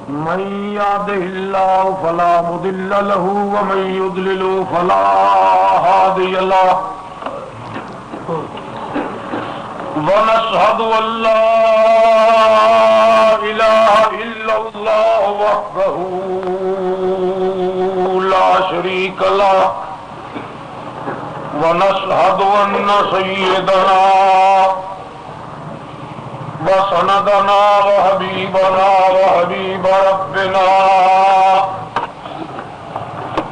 من يهده الله فلا مضل له ومن يضلل فلا هادي له ونشهد أن لا إله إلا الله وحده لا شريك له ونشهد أن سيدنا وسندنا وحبيبنا وحبيب ربنا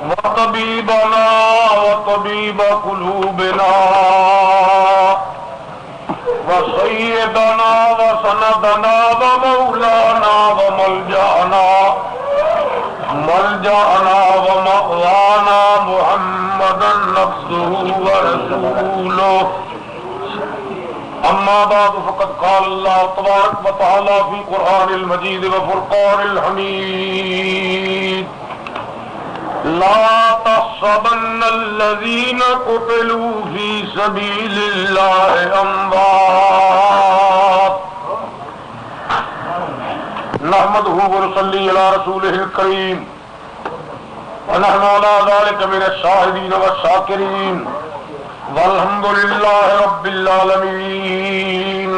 وطبيبنا وطبيب قلوبنا وسيدنا وسندنا ومولانا وملجأنا ومأوانا محمدا عبده ورسوله. أما بعد فقد قال الله تبارك وتعالى في القرآن المجيد وفرقان الحميد: لا تحسبن الذين قتلوا في سبيل الله أموات نحمده ونصلي على رسوله الكريم ونحن على ذلك من الشاهدين والشاكرين والحمد للہ رب العالمین.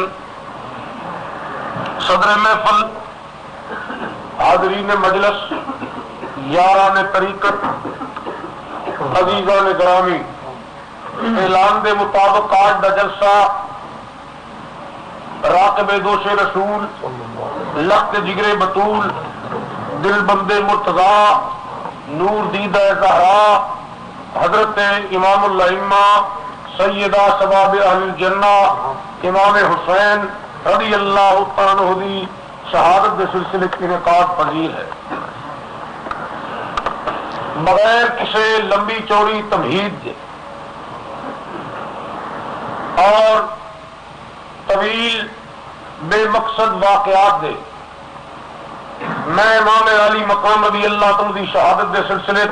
صدر محفل، حاضرین مجلس، یاران طریقت، عزیزان گرامی، اعلان دے مطابق آج دا جلسہ راقب دوش رسول، لخت جگر بطول، دل بند مرتضی، نور دیدہ زہرا، حضرت امام الائمہ سیدہ شباب اہل الجنہ امام حسین رضی اللہ تعالیٰ عنہ دی شہادت کے سلسلے کی انعقاد پذیر ہے. بغیر کسی لمبی چوڑی تمہید کے اور طویل بے مقصد واقعات دے میں امام علی مقام رضی اللہ تعالیٰ دی شہادت کے سلسلے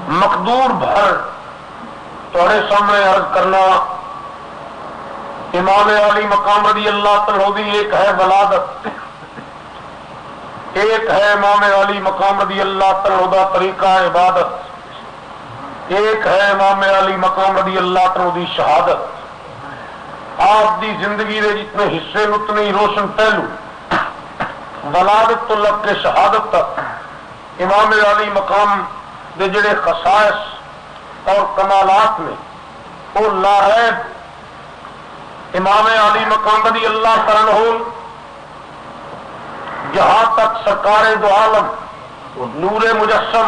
مقدور بھر تمہارے سامنے عرض کرنا. امام علی مقام رضی اللہ تعالیٰ عنہ ایک ہے ولادت، ایک ہے امام علی مقام رضی اللہ تعالیٰ عنہ طریقہ عبادت، ایک ہے امام علی مقام رضی اللہ تعالیٰ عنہ شہادت. آپ دی زندگی دے جتنے حصے اتنے ہی روشن پہلو، ولادت تو لگ کے شہادت تک امام علی مقام دے جڑے خصائص اور کمالات میں وہ لاحب امام علی مقام رضی اللہ تعالیٰ عنہ جہاں تک سرکار دو عالم، نور مجسم،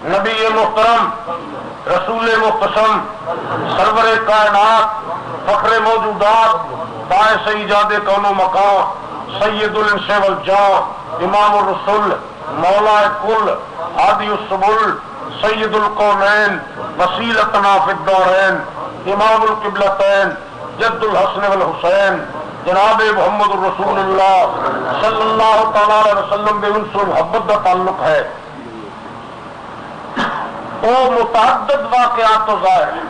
نبی محترم، رسول محتشم، سرور کائنات، فخر موجودات، باعث ایجاد کون و مقام، سید الانس والجان، امام الرسول، مولا کل، ہادی السبل، سید القونین، وسیلتنا فی الدارین، امام القبلتین، جد الحسن والحسین، جناب محمد الرسول اللہ صلی اللہ تعالی علیہ وسلم بے انس و محبت کا تعلق ہے. وہ متعدد واقعات تو ظاہر ہے.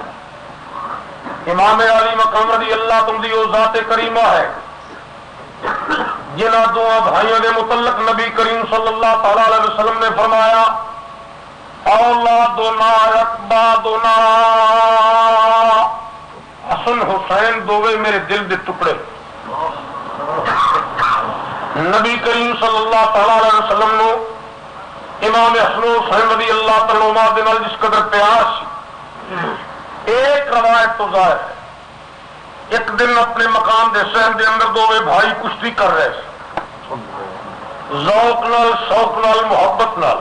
امام علی مقام رضی اللہ تعالی وہ ذات کریمہ ہے جنہ دو بھائیوں کے متعلق نبی کریم صلی اللہ تعالی علیہ وسلم نے فرمایا: اولادنا اقبادنا، حسن حسین دووے میرے دل دے ٹکڑے. نبی کریم صلی اللہ تعالی علیہ وسلم نے امام حسن حسین رضی اللہ تعالی عنہ دے نال جس قدر پیار سی. ایک روایت تو ظاہر ہے، ایک دن اپنے مقام دے صحن دے اندر دووے بھائی کشتی کر رہے تھے، ذوق نال، شوق نال، محبت نال.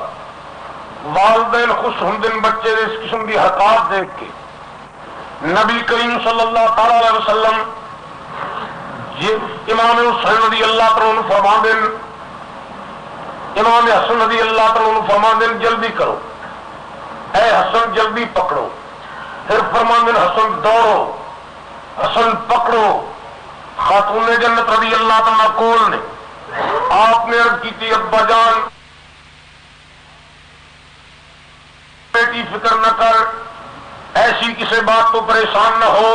والدین خوش ہندن بچے دے اس قسم کی حرکات دیکھ کے نبی کریم صلی اللہ تعالی علیہ وسلم امام حسین رضی اللہ تعالیٰ عنہ فرماندن، امام حسن رضی اللہ تعالیٰ عنہ فرماندن جلدی کرو، اے حسن جلدی پکڑو. پھر فرماندن حسن دوڑو، حسن پکڑو. خاتون جنت رضی اللہ تعالیٰ کول نے آپ نے عرض کی تھی: ابا جان بیٹی فکر نہ کر، ایسی کسی بات تو پریشان نہ ہو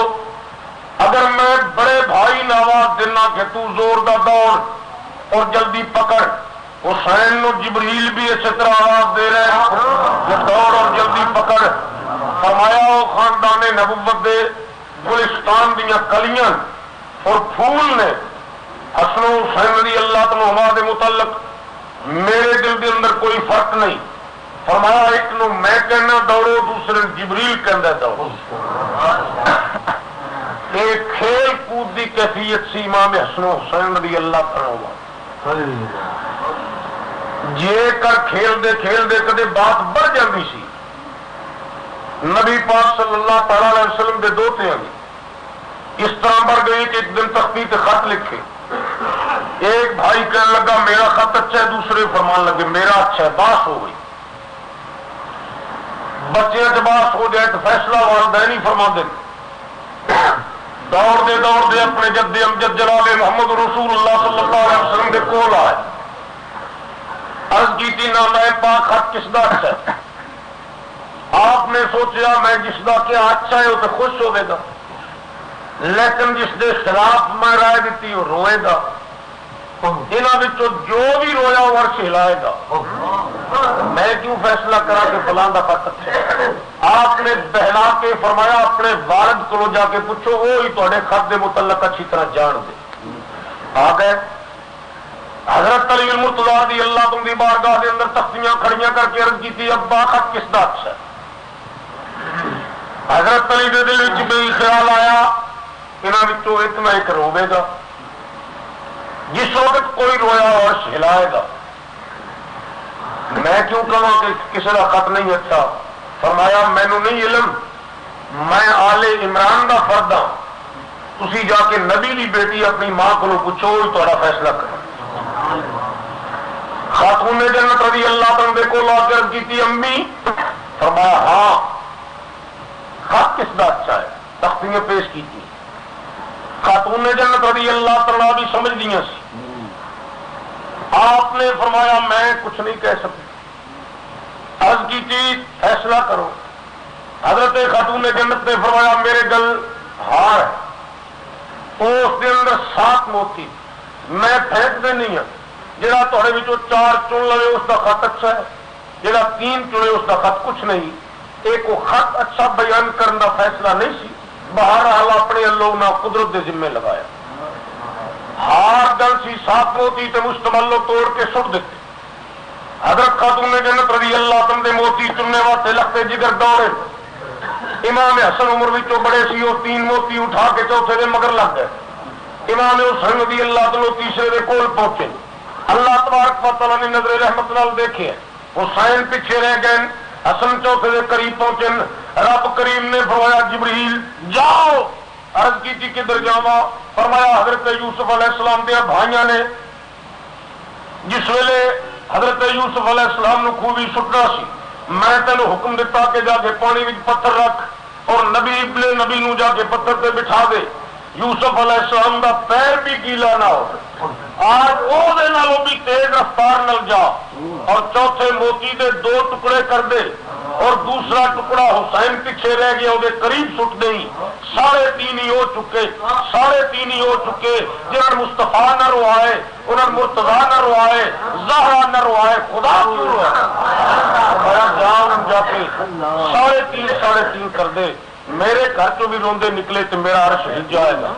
اگر میں بڑے بھائی نے آواز دینا کہ تو زور دا دوڑ اور جلدی پکڑ، حسین نو جبریل بھی اسی طرح آواز دے رہے ہیں کہ دوڑ اور جلدی پکڑ۔ فرمایا وہ خاندان نبوت دے گلستان دیا کلیاں اور پھول نے حسن و حسین رضی اللہ تعالیٰ دے متعلق میرے دل کے اندر کوئی فرق نہیں۔ فرمایا ایک نو میں کہنا دوڑو، دوسرے جبریل کہندا دوڑو۔ ایک کھیل کود کی کیفیت سی امام حسن و حسین رضی اللہ تعالیٰ جے کر کھیل دے کدے بات بڑھ جاتی سی۔ نبی پاک صلی اللہ تعالی علیہ وسلم کے دوتے ہیں اس طرح بڑھ گئی کہ ایک دن تختی تے خط لکھے، ایک بھائی کہنے لگا میرا خط اچھا ہے، دوسرے فرمان لگے میرا اچھا ہے، باس ہو گئی۔ بچے باس ہو جائے تو فیصلہ والدین ہی فرما دیں۔ دوڑ دے اپنے جد امجد جناب محمد رسول اللہ صلی اللہ علیہ وسلم کے کول آئے، عرض کی تھی نہ میں پاک خط کس دا اچھا ہے؟ آپ نے سوچا میں جس دا کیا اچھا ہے وہ تو خوش ہوئے گا، لیکن جس دے خلاف میں رائے دیتی وہ روئے گا، انہاں وچوں جو بھی رویا وہ عرش ہلائے گا۔ میں کیوں فیصلہ کرا کہ فلاں دا خط اچھا ہے؟ آپ نے بہلا کے فرمایا اپنے والد کو جا کے پوچھو، وہی تہاڈے خط دے متعلق اچھی طرح جان دے۔ آ گئے حضرت علی المرتضیٰ رضی اللہ عنہ دی بارگاہ دے اندر تختیاں کھڑیاں کر کے عرض کی تھی ابا خط کس دا اچھا ہے؟ حضرت علی دے دل وچ بھی خیال آیا انہاں وچوں اتنا ایک روے گا، جس وقت کوئی رویا اور ہلائے گا۔ میں کیوں کہوں کہ کسی کا خط نہیں اچھا؟ فرمایا مینوں نہیں علم، میں آل عمران دا فرد ہاں، تسی جا کے نبی دی بیٹی اپنی ماں کو پوچھو وہی تہاڈا فیصلہ کرے۔ خاتون جنت رضی اللہ عنہ کو لا کے عرض کی امی، فرمایا ہاں خط کس دا اچھا ہے؟ تختیاں پیش کی تھی۔ خاتون جنت رضی اللہ تعالیٰ بھی سمجھ دیا سی۔ آپ نے فرمایا میں کچھ نہیں کہہ سکتی، عرض کی تھی فیصلہ کرو۔ حضرت خاتون جنت نے فرمایا میرے گل ہار ہے، اس کے اندر 7 موتی، میں پھینک دینی ہوں، جہاں تھوڑے بچوں 4 چن لے اس کا خط اچھا ہے، جہاں 3 چنے اس کا خط کچھ نہیں۔ ایک وہ خط اچھا بیان کرنے کا فیصلہ نہیں سی، بہرحال اپنے اللہ نہ قدرت کے ذمے لگایا۔ ہار گل سی 7 موتی تے مشتمل توڑ کے سٹ دیتے۔ حضرت خاتون جنت رضی اللہ عنہ دے موتی چننے واسطے لگتے جگر دوڑے، امام حسن عمر وچوں بڑے سی، وہ 3 موتی اٹھا کے چوتھے دے مگر لگ گئے۔ امام حسن رضی اللہ عنہ تیسرے دے کول پہنچے، اللہ تبارک و تعالیٰ نے نظر رحمت نال دیکھے، حسین پیچھے رہ گئے، حسن چوتھے دے قریب پہنچے۔ رب کریم نے فرمایا جبریل جاؤ۔ عرض کی تھی کدھر جاواں؟ فرمایا حضرت یوسف علیہ السلام دے بھائیاں نے جس ویلے حضرت یوسف علیہ السلام نو خوبی سٹنا سی، میں تینوں حکم دیتا کہ جا کے پانی وچ پتھر رکھ اور نبی ابن نبی نو جا کے پتھر تے بٹھا دے، یوسف علیہ السلام دا پیر بھی گیلا نہ ہو۔ آج وہ بھی تیز رفتار نل جا اور چوتھے موتی دے 2 ٹکڑے کر دے اور دوسرا ٹکڑا حسین پیچھے رہ گیا وہ قریب سٹ دیں۔ 3.5 ہی ہو چکے، 3.5 ہی ہو چکے۔ جنہوں مصطفیٰ نہ روائے، انہوں مرتضیٰ نہ روائے، زہرا نہ روائے، خدا کیوں روائے؟ جان جا کے 3.5 کر دے، میرے گھر چو بھی روندے نکلے تو میرا عرش ہل جائے گا۔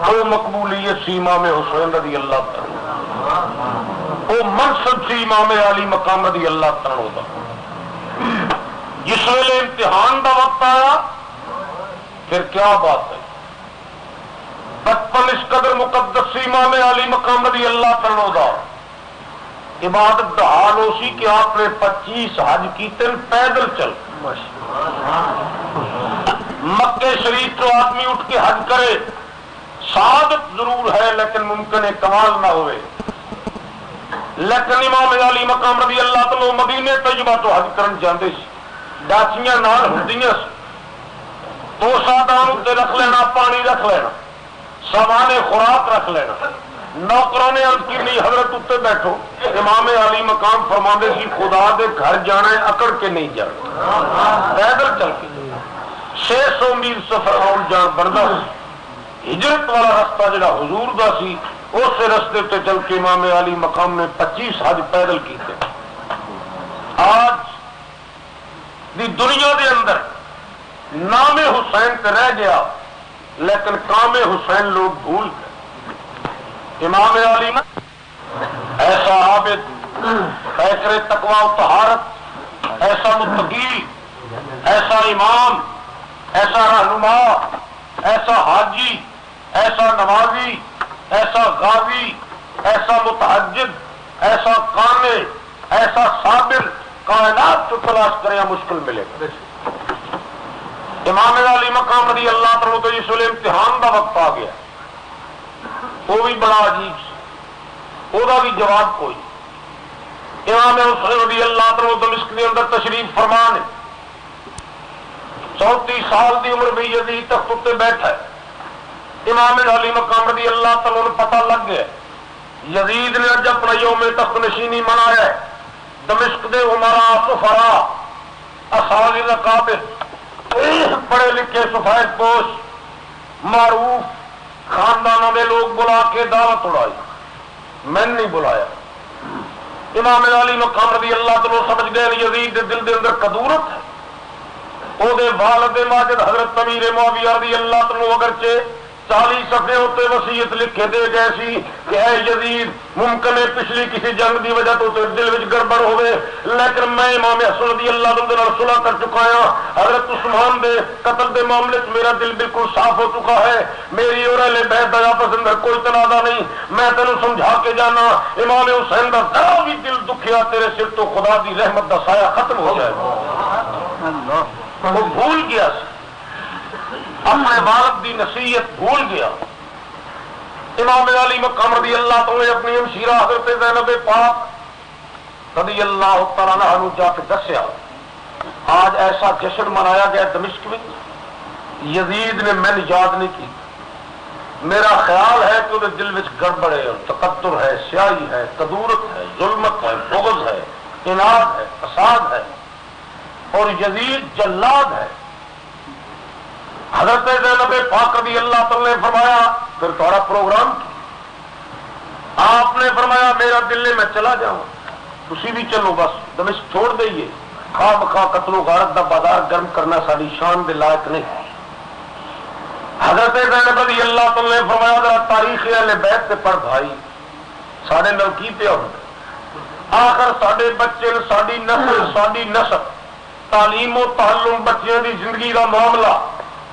وہ مقبولیت سی امام حسین رضی اللہ تعالیٰ، وہ منصب سی امام علی مقام رضی اللہ تعالیٰ دا۔ جس ویلے امتحان دا وقت آیا پھر کیا بات ہے، بچپن اس قدر مقدس سی امام علی مقام رضی اللہ تعالیٰ دا، عبادت دا حال ہو سی کہ آپ نے 25 حج کیتے پیدل چل۔ مکے شریف تو آدمی اٹھ کے حج کرے، سعادت ضرور ہے لیکن ممکن ہے کمال نہ ہوئے، لیکن امام علی مقام رضی اللہ تعالیٰ مدینے طیبہ تو حج کرن جاندے سی، ڈاچیاں نال ہوندیاں سی، 2 سادان اتنے رکھ لینا، پانی رکھ لینا، سامان خوراک رکھ لینا۔ نوکروں نے عرض کی نہیں حضرت اتنے بیٹھو، امام علی مقام فرماندے سی خدا دے گھر جانا ہے اکڑ کے نہیں جانا، پیدل چل کے 600 میل سفر آن جان بنتا، ہجرت والا رستہ جڑا حضور دا سی اس رستے تے چل کے امام علی مقام نے 25 حج پیدل کیتے۔ آج دی دنیا دے اندر نام حسین تے رہ گیا لیکن کام حسین لوگ بھول گئے۔ امام علی ایسا عابد، فیکر تقوی و طہارت، ایسا متقی، ایسا امام، ایسا رہنما، ایسا حاجی، ایسا نمازی، ایسا غازی، ایسا متحجد، ایسا قانع، ایسا صابر کائنات کو تلاش کریں مشکل ملے گا۔ امام علی مقام رضی اللہ تعالیٰ تو جس ویلے امتحان دا وقت آ گیا وہ بھی بڑا عجیب سی، وہ بھی جواب کوئی۔ امام حسین رضی اللہ تعالیٰ دمشق کے اندر تشریف فرما نے 34 سال دی عمر میں یزید تخت تے بیٹھا ہے۔ امام علی مقام رضی اللہ تعالیٰ نے پتہ لگ گیا یزید نے اج اپنا یوم تخت نشینی منایا ہے۔ دمشق دے عمراء، سفراء، اساتذہ اکابر، پڑھے لکھے سفید پوش معروف خاندانوں میں لوگ بلا کے دعوت اڑائی، میں نہیں بلایا۔ امام علی مقام رضی اللہ تعالیٰ سمجھ گئے یزید دے دل دے اندر کدورت ہے۔ او دے والد ماجد حضرت امیر معاویہ رضی اللہ تعالیٰ اگرچہ 40 صفحے ہوتے وصیت لکھے دے گئے سی کہ اے یزید ممکن ہے پچھلی کسی جنگ دی وجہ تو دل وچ گڑبڑ ہوئے لیکن میں امام حسن رضی اللہ عنہ صلح کر چکا ہوں، حضرت عثمان دے قتل دے معاملے میں میرا دل بالکل صاف ہو چکا ہے، میری اور اہل بیت دا آپس اندر کوئی تنازع نہیں، میں تینوں سمجھا کے جانا امام حسین دا ذرا بھی دل دکھیا تیرے سر تو خدا دی رحمت دا سایہ ختم ہو جائے گا۔ وہ بھول گیا سی، اپنے والد دی نصیحت بھول گیا۔ امام علی مقام رضی اللہ تعالی اپنی ہمشیرہ حضرت زینب پاک رضی اللہ تعالیٰ عنہ جا کے دسیا آج ایسا جشن منایا گیا دمشق میں، یزید نے میں نے یاد نہیں کی، میرا خیال ہے کہ انہیں دل میں گڑبڑ ہے، تقدر ہے، سیاہی ہے، کدورت ہے، ظلمت ہے، بغض ہے، اناد ہے، فساد ہے اور یزید جلاد ہے۔ حضرت زینب پاک رضی اللہ تعالی نے فرمایا پھر تمہارا پروگرام کیا؟ آپ نے فرمایا میرا دل ہے میں چلا جاؤں، تسی بھی چلو، بس دمشق چھوڑ دئیے، خواہ مخواہ قتل و غارت دا بازار گرم کرنا ساری شان دے لائق نہیں۔ حضرت زینب رضی اللہ تعالی نے فرمایا ذرا تاریخ اہل بیت سے پڑھ بھائی، سارے نال کی پیا ہوتا، آخر سارے بچے ساری نسل تعلیم و تعلم بچیاں دی زندگی کا معاملہ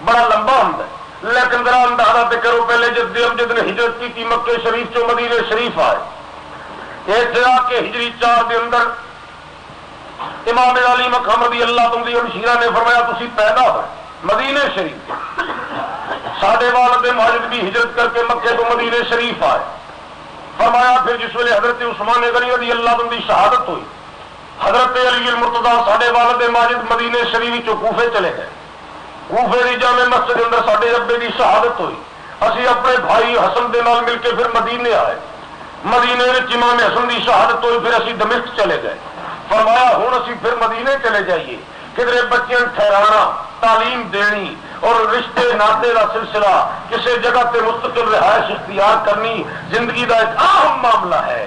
بڑا لمبا ہوتا ہے، لیکن ذرا اندازہ تے کرو پہلے جد امجد نے ہجرت کی مکے شریف چو مدینے شریف آئے، ایک جگہ کے ہجری 4 دے اندر امام علی مقام رضی اللہ تعالی ہمشیرہ نے فرمایا تسی پیدا ہو مدینے شریف، ساڈے والد ماجد بھی ہجرت کر کے مکے تو مدینے شریف آئے۔ فرمایا پھر جس ویلے حضرت عثمان غنی رضی اللہ عنہ کی شہادت ہوئی، حضرت علی المرتضیٰ ساڈے والد ماجد مدینے شریف چو کوفے چلے گئے، کوفے دی جامع مسجد کے اندر ساڈے ابے دی شہادت ہوئی، اسی اپنے بھائی حسن دے نال مل کے پھر مدینے آئے، مدینے وچ امام حسن دی شہادت ہوئی، پھر اسی دمشق چلے گئے۔ فرمایا ہن اسی پھر مدینے چلے جائیے، کدھر بچیاں ٹھہرانا، تعلیم دینی اور رشتے ناطے کا سلسلہ کسی جگہ تے مستقل رہائش اختیار کرنی زندگی کا ایک اہم معاملہ ہے۔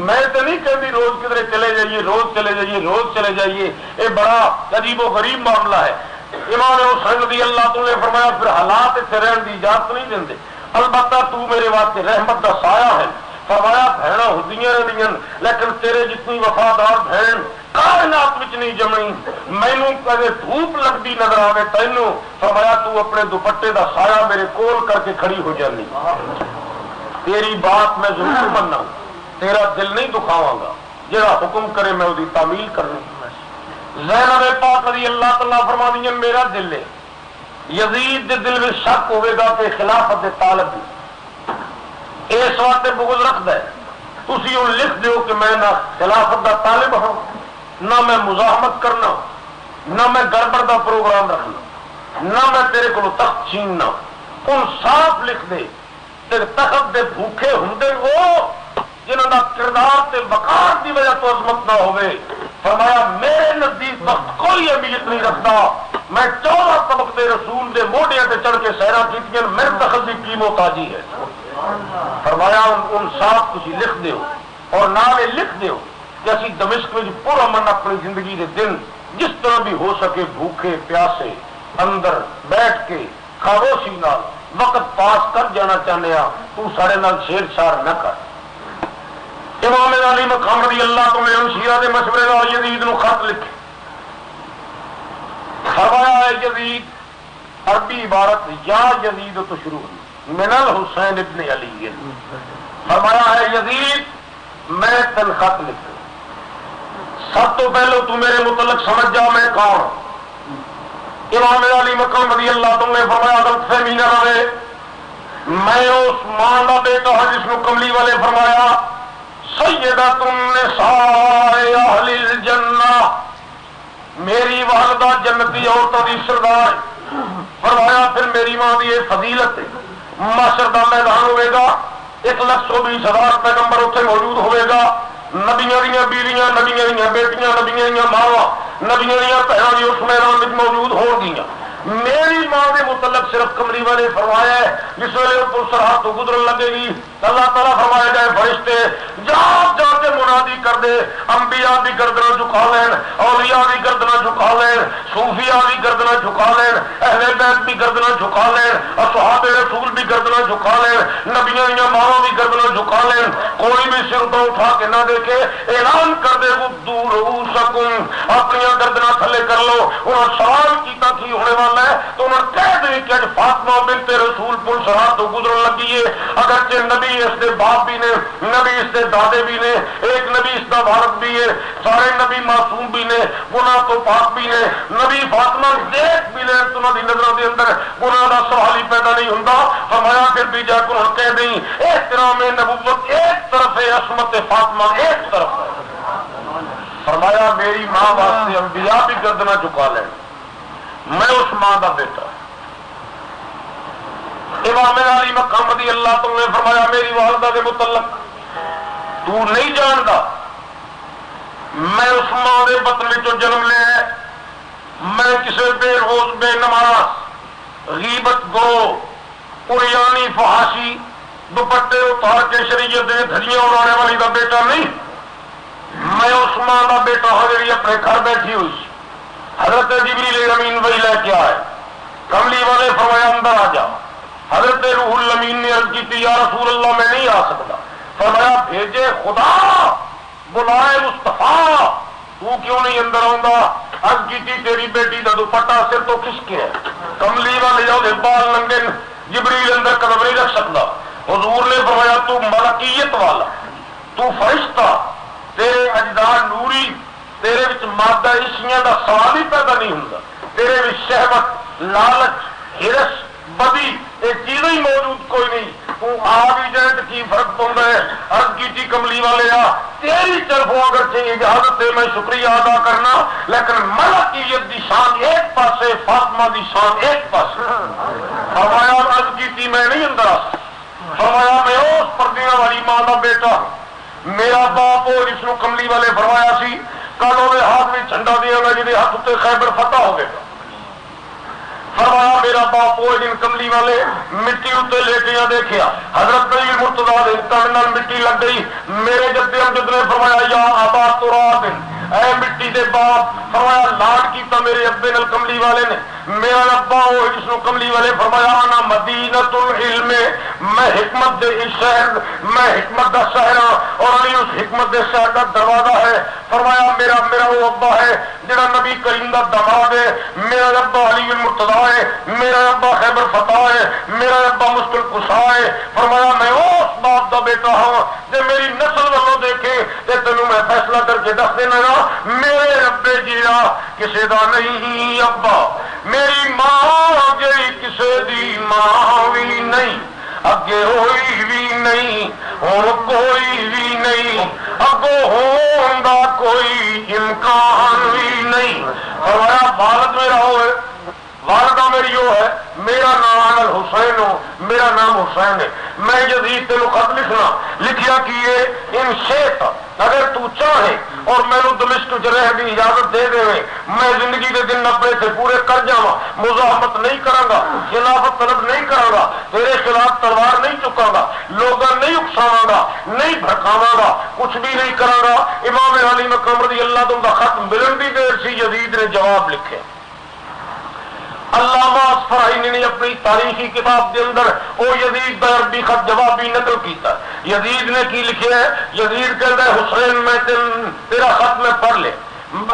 میں تو نہیں کہتی روز کدھر چلے جائیے، روز چلے جائیے، روز چلے جائیے، یہ بڑا عجیب و غریب معاملہ ہے۔ امام حسین رضی اللہ تعالی نے فرمایا پھر حالات اتنے رہن کی اجازت نہیں دیں، البتہ تو میرے واسطے رحمت کا سایہ ہے۔ فرمایا بہنا ہوندیاں رہندیاں لیکن تیرے جتنی وفادار بہن کائنات وچ نہیں جمنی، مینوں کدے دھوپ لگتی نظر آوے تینوں، فرمایا تو اپنے دوپٹے دا سایہ میرے کول کر کے کھڑی ہو جانی، تیری بات میں ضرور مننا، تیرا دل نہیں دکھاواں گا، جڑا حکم کرے میں وہی تعمیل کرنی۔ زینب پاک رضی اللہ تعالیٰ فرما دیں میرا دل ہے، یزید دے دل میں شک ہوئے گا کہ خلافت دے طالب بھی اس واسطے بغض رکھتا ہے، تسی ان لکھ دیو کہ میں نہ خلافت دا طالب ہوں، نہ میں مزاحمت کرنا، نہ میں گڑبڑ دا پروگرام رکھنا، نہ میں تیرے کو تخت چھیننا، ان صاف لکھ دے تے تخت دے بھوکے ہوندے وہ جنہوں کا کردار تے وقار کی وجہ تو عظمت نہ ہوئے۔ فرمایا میرے نزدیک وقت کوئی اہمیت نہیں رکھتا، میں 14 طبق دے رسول دے موڈیاں تے چڑھ کے سیرا کیتیاں، میرے دخل دی کی محتاجی ہے۔ فرمایا ان صاحب تسی لکھ دیو اور نالے لکھ دیو کہ اسی دمشق میں پورا من اپنی زندگی دے دن جس طرح بھی ہو سکے بھوکے پیاسے اندر بیٹھ کے خاموشی نال وقت پاس کر جانا چاہنے ہاں، تو سارے نال چھیڑ چھاڑ نہ کر۔ امام علی مقام رضی اللہ تعالی عنہ شیعہ دے مشورے نال یزید نو خط لکھے، فرمایا ہے یزید، عربی عبارت یا یزید تو شروع ہوئی من الحسین ابن علی، فرمایا ہے یزید میں تن خط لکھوں، سب تو پہلے تو میرے متعلق سمجھ جا میں کون ہوں۔ امام علی مقام رضی اللہ تعالی نے فرمایا غلط فہمی نہ رہے، میں اس ماں کا بیٹا ہوں جس کو کملی والے فرمایا سیدۃ النساء اہل الجنہ، میری والدہ جنتی عورتوں کی سردار۔ فرمایا پھر میری ماں کی یہ فضیلت ہے، محشر کا میدان ہوئے گا، 1,20,000 پیغمبر اتنے موجود ہوئے گا، نبیاں دیاں بیویاں، نبیاں دیاں بیٹیاں، نبیاں دیاں ماواں، نبیاں دیاں بہناں بھی اس میدان میں موجود ہون گیاں۔ میری ماں کے متعلق صرف کملی والے فرمایا ہے جس ویلے وہ سرحد تو گزرن لگے گی اللہ تعالیٰ فرمائے گئے فرشتے جا جا کے منادی کر دے، انبیاء بھی گردنا جھکا لین، اولیاء بھی گردنا جھکا لین، صوفیاء بھی گردنا جھکا لین، اہل بیت بھی گردنا جھکا لین، اصحاب رسول بھی گردنا جھکا لین، نبیاں دیاں ماواں بھی گردنا جھکا لین، کوئی بھی سر تو اٹھا کے نہ دیکھے، اعلان کر دے غضوا رؤوسکم، اپنی گردنا تھلے کر لو۔ انہوں سوال کیتا کی ہونے والا ہے تو انہوں نے کہہ دیں کہ فاطمہ بنت رسول پل سرحد تو گزرن لگی ہے، اگرچہ نبی اس کے باپ بھی نے، نبی اس کے دادے بھی نے، ایک نبی اس کا والد بھی ہے، سارے نبی معصوم بھی نے، گناہ تو پاک بھی نے، نبی فاطمہ دیکھ بھی لیں تو انہوں کی نظروں کے اندر گناہ کا سوال ہی پیدا نہیں ہوتا۔ فرمایا پھر بھی جا کے انہوں نے کہہ دیں احترام نبوت ایک طرف ہے، عصمت فاطمہ ایک طرف ہے۔ فرمایا میری ماں واسطے انبیاء بھی گردنا جھکا لیں، میں اس ماں کا بیٹا۔ امام علی مقام رضی اللہ تعالی نے فرمایا میری والدہ کے متعلق تو نہیں جانتا، میں اس ماں کے بطن میں جنم لیا، میں کسی بے روز بے نماز غیبت گو قریانی فحاشی دوپٹے اتار کے شریعت دے دھجیاں اڑانے والی کا بیٹا نہیں، میں اس ماں کا بیٹا ہوں جی اپنے گھر بیٹھی ہوئی۔ حضرت جبریل امین وہی لے کے آئے، کملی والے فرمایا اندر آ جا۔ حضرت روح الامین نے عرض کی یا رسول اللہ میں نہیں آ سکتا۔ فرمایا بھیجے خدا، بلائے مصطفیٰ، تو کیوں نہیں اندر آؤں؟ عرض کی تیری بیٹی کا دوپٹہ سر تو کس کے ہے؟ کملی والے جاؤ بال ننگے، جبریل اندر قدم نہیں رکھ سکتا۔ حضور نے فرمایا تو ملکیت والا، تو فرشتہ، تیرے اجداد نوری، تیرے وچ مادہ عشقیاں دا سوال ہی پیدا نہیں ہوتا، تیرے وچ شہوت، لالچ، ہرس، بدی یہ چیزیں ہی موجود کوئی نہیں، تو آ بھی جائے تو کی فرق پڑتا ہے؟ عرض کی کملی والے تیری طرفوں اگرچہ اجازت ہے میں شکریہ ادا کرنا، لیکن ملکیت دی شان ایک پاسے، فاطمہ دی شان ایک پاسے۔ فرمایا عرض کی میں نہیں اندر آ سکتا۔ فرمایا میں اس پردیاں والی ماں کا بیٹا، میرا باپ وہ جس کو کملی والے فرمایا سی کل وہ ہاتھ میں جھنڈا دیا گا جی ہاتھ اتنے خیبر فتح ہو گئے۔ فرمایا میرا باپ وہ جن کملی والے مٹی اتنے لیٹیاں دیکھیا، حضرت علی مرتضیٰ تن مٹی لگ گئی۔ میرے جدے امجد نے فرمایا یا آبا تراب، اے مٹی دے باپ، فرمایا لاڈ کیتا میرے ابے نال کملی والے نے۔ میرا ابا وہ جس کو کملی والے فرمایا انا مدینۃ العلم، میں حکمت دے شہر، میں حکمت دا شہر ہاں، اور علی اس حکمت دے شہر کا دروازہ ہے۔ فرمایا میرا وہ ابا ہے جڑا نبی کریم دا دماد ہے، میرا ابا علی المرتضیٰ ہے، میرا ابا خیبر فتح ہے، میرا ابا مشکل کشا ہے۔ فرمایا میں اس باپ دا بیٹا ہوں جے میری نسل والوں دیکھے تے تینوں میں فیصلہ کر کے دس دینا نا، میرے ربے جیڑا کسے دا نہیں ابا، میری ماں جی کسے دی ماں بھی نہیں، اگے ہوئی بھی نہیں اور کوئی بھی نہیں، اگو ہون دا کوئی امکان بھی نہیں۔ فرمایا والد میرا ہوئے، والدہ میری وہ ہے، میرا نام الحسین ہو، میرا نام حسین ہے۔ میں یزید تینوں خط لکھنا لکھیا کیے ان شیت، اگر تو چاہے اور میں دمشق رہ بھی اجازت دے دے میں زندگی کے دن اپنے سے پورے کر جاواں، مزاحمت نہیں کروں گا، خلافت طلب نہیں کروں گا، تیرے خلاف تلوار نہیں چکاں گا، لوگاں نہیں اکساواں گا، نہیں بھڑکاواں گا، کچھ بھی نہیں کروں گا۔ امام علی مقام رضی اللہ عنہ کا خط ملن دی دیر سی یزید نے جواب لکھے۔ علامہ اصفہانی نے اپنی تاریخی کتاب کے اندر وہ یزید کا عربی خط جوابی نقل کیتا۔ یزید نے کی لکھا ہے؟ یزید کہتا ہے حسین میں تیرا خط میں پڑھ لے،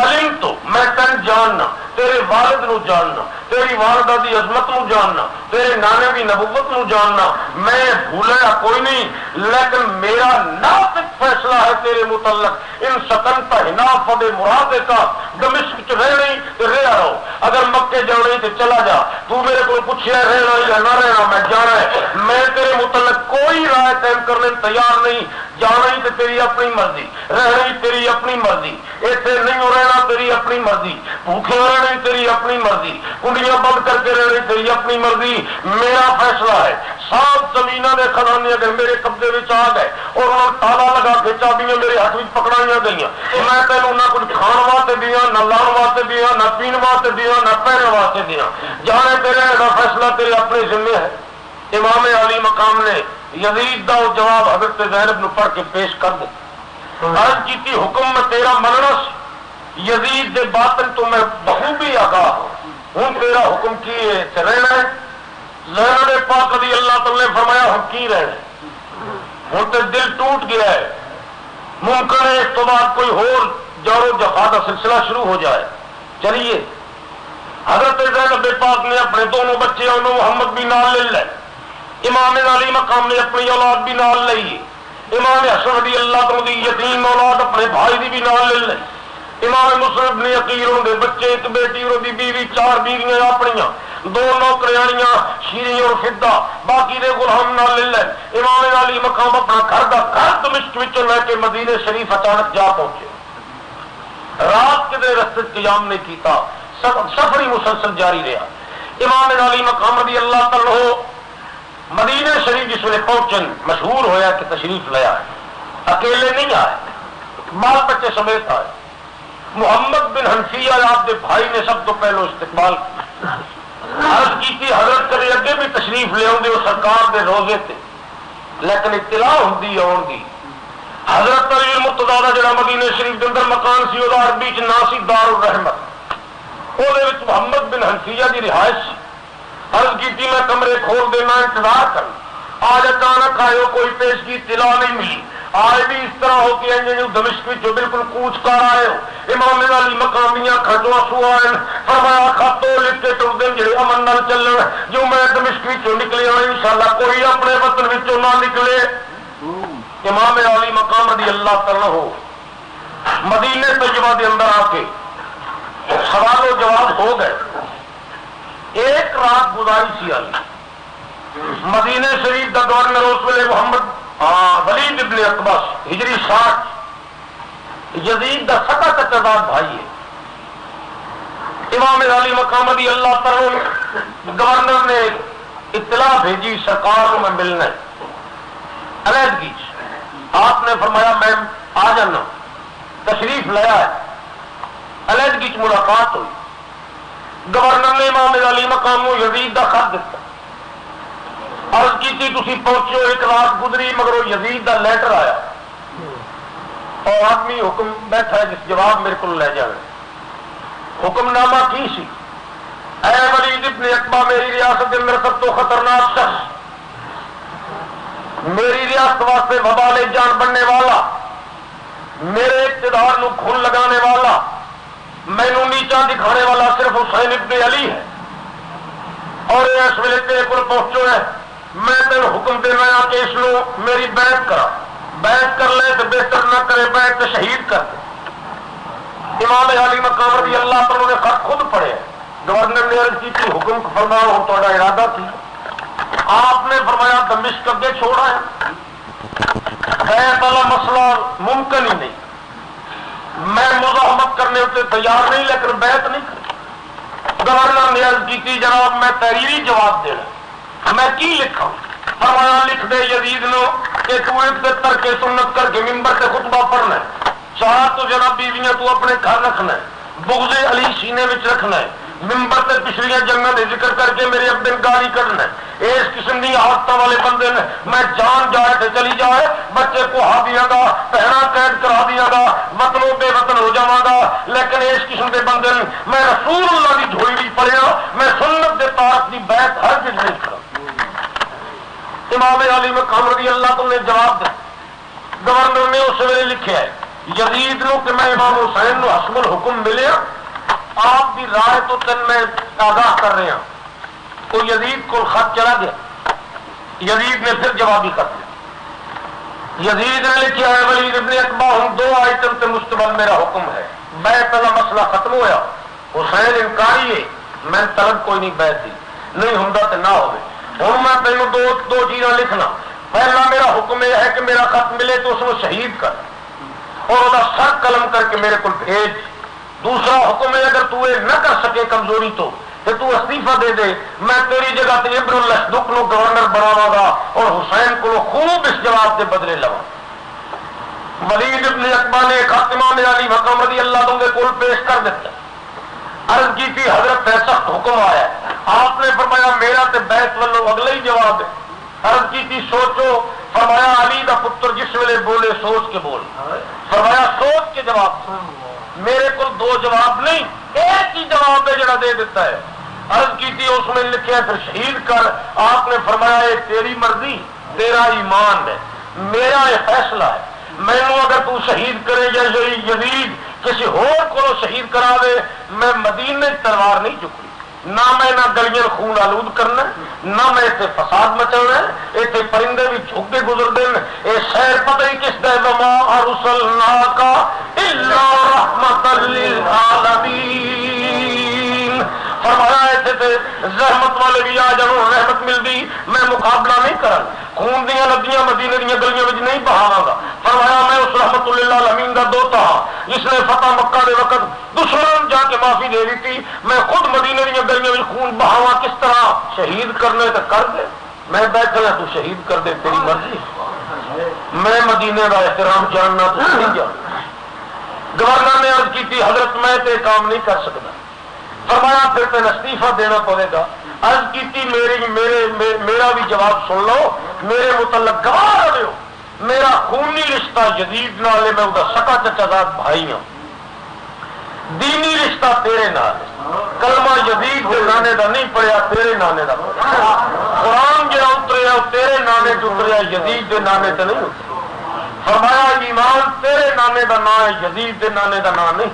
علم تو میں تن جاننا، تیرے والد نو جاننا، تیری والدہ دی عظمت نو جاننا، تیرے نانے دی نبوت نو جاننا، میں بھولا کوئی نہیں، لیکن میرا ناطق فیصلہ ہے تیرے متعلق، ان سکنتا ہنا فد مراد کا دمشق چ رہنی رہا رہو، اگر مکے جانے تو چلا جا، تو میرے کو پوچھا رہنا یا نہ رہنا میں جانا ہے، میں تیرے متعلق کوئی رائے قائم کرنے تیار نہیں، جانا ہی تو تیری اپنی مرضی، رہنا ہی تیری اپنی مرضی، ایسے نہیں رہنا تیری اپنی مرضی، بھوکے رہنا ہی تیری اپنی مرضی، کنڈیاں بند کر کے رہنی تیری اپنی مرضی، میرا فیصلہ ہے۔ 7 زمینوں کے خزانے اگر میرے قبضے میں آ گئے اور انہوں نے تالا لگا کے چابیاں میرے ہاتھ میں پکڑائی گئی، میں تینوں نہ کچھ کھان واسطے دیا، نہ لان واسطے دیا، نہ پین واسطے دیا، نہ پہننے واسطے دیا، جانے تیرے کا فیصلہ تیرے اپنے ذمے ہے۔ امام علی مقام نے یزید کا جواب حضرت زینب نے پڑھ کے پیش کر دیا۔ عرض کی تھی حکم میں تیرا مننا سی، یزید دے باطن تو میں بخوبی آگاہ ہوں، ہوں تیرا حکم کی ہے رہنا ہے؟ زینب پاک رضی اللہ تعالی نے فرمایا ہم کی رہنا ہے، ہوں تو دل ٹوٹ گیا ہے، ممکن ہے اس تو بعد کوئی اور جار و جفا کا سلسلہ شروع ہو جائے، چلیے۔ حضرت زینب پاک نے اپنے دونوں بچے انہوں محمد بھی نال لے لے، امام علی مقام نے اپنی اولاد بھی نال لئی، امام حسن رضی اللہ عنہ دی یتیم اولاد اپنے بھائی دی بھی نال لے لے، امام مسلم نے عقیلوں دے بچے، ایک بیٹی اور دی بیوی، 4 بیویاں اپنیاں، 2 نوکریانیاں شیریں اور فضہ، باقی دے غلام نال لے لے۔ امام علی مقام اپنا گھر دا گھر دمشق وچوں لے کے مدینے شریف اچانک جا پہنچے، رات کے رستے قیام نہیں کیتا، سفر ہی مسلسل جاری رہا۔ امام علی مقام رضی اللہ تعالی مدینہ شریف جس ویلے پہنچن مشہور ہویا کہ تشریف لیا ہے، اکیلے نہیں آئے، بال بچے سمیت آئے۔ محمد بن حنفیہ آپ کے بھائی نے سب تو پہلو استقبال کیا، عرض کی تھی حضرت کرے اگے بھی تشریف لے آؤں وہ سرکار دے روزے تے، لیکن اطلاع ہوندی آن دی حضرت علی المرتضیٰ دا جڑا مدینہ شریف کے اندر مکان سی وہ عربی چ نام سی دار الرحمت، وہ محمد بن حنفیہ کی رہائش۔ عرض کی تھی میں کمرے کھول دینا انتظار کر، آج اچانک آئے ہو کوئی پیش کی اطلاع نہیں ملی، آج بھی اس طرح ہو کہ دمشق جو بالکل کوچ کر آئے ہو۔ امام علی مقامیاں کھجوا سو آئے، فرمایا خاتو لکھ کے ٹر دیں جی امن نال چلن، جو میں دمشق چوں نکلے ہوں انشاءاللہ کوئی اپنے وطن وچوں نہ نکلے۔ امام علی مقام رضی اللہ تعالی ہو مدینے طیبہ دے اندر آ کے سوال و جواب ہو گئے۔ ایک رات گزاری سی علی مدینہ شریف دا گورنر اس ویلے محمد ولید ابن عقبہ ہجری 60 یزید دا سکا چچادار بھائی ہے۔ امام علی مقام رضی اللہ تعالی گورنر نے اطلاع بھیجی سرکار کو میں ملنا ہے علیحدگی، آپ نے فرمایا میں آ جانا، تشریف لیا ہے، علیحدگی ملاقات ہوئی۔ گورنر نے امام علی مقام کو یزید دا خط دیتا، عرض کی تھی تسی پہنچو، ایک رات گزری مگر یزید دا لیٹر آیا اور آدمی حکم بیٹھا ہے جس جواب میرے کو لے جانا۔ حکم نامہ کی سی؟ اے ولید ابن عقبہ میری ریاست کے اندر سب تو خطرناک شخص، میری ریاست واسطے وبال جان بننے والا، میرے اقتدار نو کھل لگانے والا، مینو نیچا دکھانے والا صرف حسین ابن علی ہے، اور اس ویلے تیرے کو پہنچو ہے، میں تین حکم دے رہا کہ اس نو میری بیعت کرا، بیعت کر لے تو بہتر نہ کرے بیعت تو شہید کر دے۔ امام علی مقام رضی اللہ تعالیٰ نے خط خود پڑھے، گورنر نے عرض کی تھی حکم فرمایا ہو تھوڑا ارادہ تھی، آپ نے فرمایا دمشق اگے چھوڑا ہے، بیعت والا مسئلہ ممکن ہی نہیں، میں مزاحمت کرنے ہوتے تیار نہیں لیکن بیعت نہیں کر۔ گورنر نے عرض کی تھی جناب میں تحریری جواب دینا، میں کی لکھا؟ فرمایا لکھ دے یزید نو کہ تو ایک ترک سنت کر کے ممبر سے خطبہ پڑھنا ہے، چار تو جناب بیویاں تو اپنے گھر رکھنا ہے، بغض علی سینے میں رکھنا ہے، ممبر تے پچھلیاں جنگاں دے ذکر کر کے میرے ابن گالی کرنا ہے، اس قسم کی عادتوں والے بندے نے میں جان جائے تے چلی جائے، بچے کو ہا دیا گا، پہنا قید کرا دیا گا، وطنوں بے وطن ہو جاواں گا، لیکن اس قسم کے بندے نے میں رسول اللہ کی جھولی بھی پڑھیا، میں سنت دے طاعت کی بیعت ہرگز نہیں کرا۔ امام علی مقام رضی اللہ عنہ نے جواب دیا، گورنر نے اس ویلے لکھا ہے یزید نو کہ میں امام حسین نو حسب الحکم ملیا، آپ کی رائے تو تین میں آگاہ کر رہے ہیں۔ تو یزید کو خط چلا گیا، یزید نے پھر جواب ہی کر دیا، یزید نے لکھا ہے ولید ابن عقبہ ہم دو آئٹم سے مستقبل میرا حکم ہے، بیعت والا مسئلہ ختم ہوا، حسین انکاری ہے، میں طلب کوئی نہیں بیعت دی، نہیں ہوں تو نہ ہوئے، ہوں میں تینوں دو چیزاں لکھنا، پہلا میرا حکم یہ ہے کہ میرا خط ملے تو اس کو شہید کر اور وہ سر قلم کر کے میرے کو بھیج، دوسرا حکم ہے اگر تو یہ نہ کر سکے کمزوری تو استعفیٰ دے دے، میں تیری جگہ تے ابن الاشدق نو گورنر بناواں گا اور حسین کو خوب اس جواب دے بدلے لواں۔ ولید ابن عقبہ نے خط امام علی مقام رضی اللہ عنہ کے کول پیش کر دیتا، عرض کی تھی حضرت سخت حکم آیا ہے، آپ نے فرمایا میرا تے بیعت والوں اگلا ہی جواب ہے، عرض کی تھی سوچو، فرمایا علی دا پتر جس ویلے بولے سوچ کے بول، فرمایا سوچ کے جواب، میرے کو دو جواب نہیں ایک ہی جواب ہے جڑا دے دیتا ہے، عرض کی تھی اس میں لکھا پھر شہید کر، آپ نے فرمایا یہ تیری مرضی تیرا ایمان ہے، میرا یہ فیصلہ ہے، میں اگر تو شہید کرے یا یزید کسی اور کو شہید کرا دے میں مدینے تلوار نہیں چکتی، نہ میں نہ گلیاں خون آلود کرنا، نہ میں اتنے فساد مچانا، اتنے پرندے بھی جھک کے گزرتے ہیں، یہ شہر پتہ ہی کس دے وما ارسلناک الا رحمۃ للعالمین، فرمایا اتنے رحمت والے بھی آ جان رحمت ملتی، میں مقابلہ نہیں کرا، خون دیا ندیاں مدینے دیا گلیاں میں نہیں بہاواں گا، فرمایا میں اس رحمت للعالمین کا دوتا ہاں جس نے فتح مکہ کے وقت دشمن جا کے معافی دے دی تھی، میں خود مدینے دیا گلیاں میں خون بہاواں کس طرح، شہید کرنے تو کر دے، میں بیٹھا تو شہید کر دے تیری مرضی، میں مدینے کا احترام جاننا تو نہیں جاننا۔ گورنر نے عرض کی تھی حضرت میں تے کام نہیں کر سکتا، فرمایا پھر تین استعفیٰ دینا پڑے گا، عرض کی تھی میرا بھی جواب سن لو، میرے متعلق گواہ رہے ہو، میرا خونی رشتہ یزید نال ہے، میں وہ سکا چچا داد بھائی ہوں، دینی رشتہ تیرے نال، کلمہ یزید کے نانے دا نہیں پڑیا تیرے نانے دا پڑیا، قرآن جہاں اتریا وہ تیرے نانے چ اتریا یزید کے نانے تے نہیں اتریا، فرمایا ایمان تیرے نانے دا نام ہے یزید کے نانے دا نام نہیں،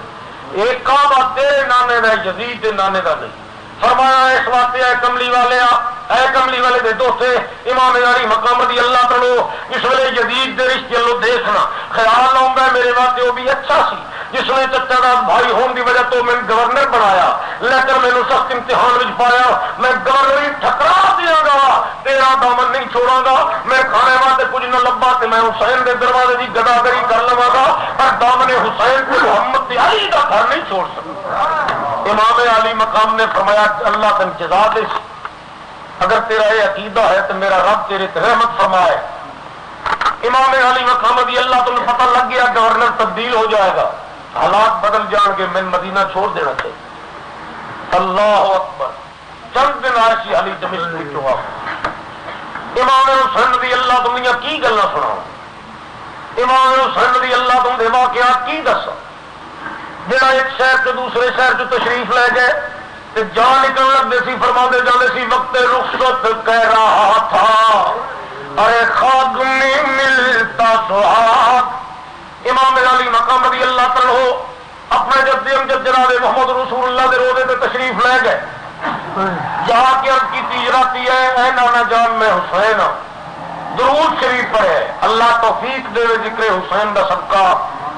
ایک کعبہ تیرے نانے دا یزید کے نانے دا نہیں، فرمایا اس واسطے اے کملی والے دے دوستے امام علی مقام رضی اللہ تعالی اس ویلے یزید دے رشتے لو دیکھنا خیال آؤں میرے واسطے وہ بھی اچھا سی جس نے چچا دا بھائی ہونے کی وجہ تو میں گورنر بنایا، لیکن میں سخت امتحان میں پایا، میں گورنری ٹھکرا دیا گا، تیرا دامن نہیں چھوڑا گا، میں کھانے واسطے کچھ نہ لبا تو میں حسین دے دروازے کی گداگری کر لوا گا، پر دامن حسین کو محمد علی کا گھر نہیں چھوڑ سکتا۔ امام علی مقام نے فرمایا اللہ کا انتظار دے، اگر تیرا یہ عقیدہ ہے تو میرا رب تیرے رحمت فرمائے۔ امام علی مقام رضی اللہ تمہیں پتہ لگ گیا گورنر تبدیل ہو جائے گا، حالات بدل جان کے میں مدینہ چھوڑ دینا چاہیے۔ اللہ اکبر، چند دن آئے علی دمشق میں چوا، امام حسین رضی اللہ تمہیں کی گلا سنا، امام حسین رضی اللہ تم واقعات کی دسا، جہاں ایک شہر سے دوسرے شہر سے تشریف لے گئے تو جان نکل لگتے سی، فرما جاتے سی وقت رخصت کہہ رہا تھا ارے خاک میں ملتا سہاگ۔ امام علی مقام رضی اللہ تعالی اپنے جد امجد جناب محمد رسول اللہ کے روزے پہ تشریف لے گئے، جا کے عرض کی تیجراتی ہے اے نانا جان میں حسین ہوں، درود شریف پڑھے، اللہ توفیق دے ذکر حسین دا صدقہ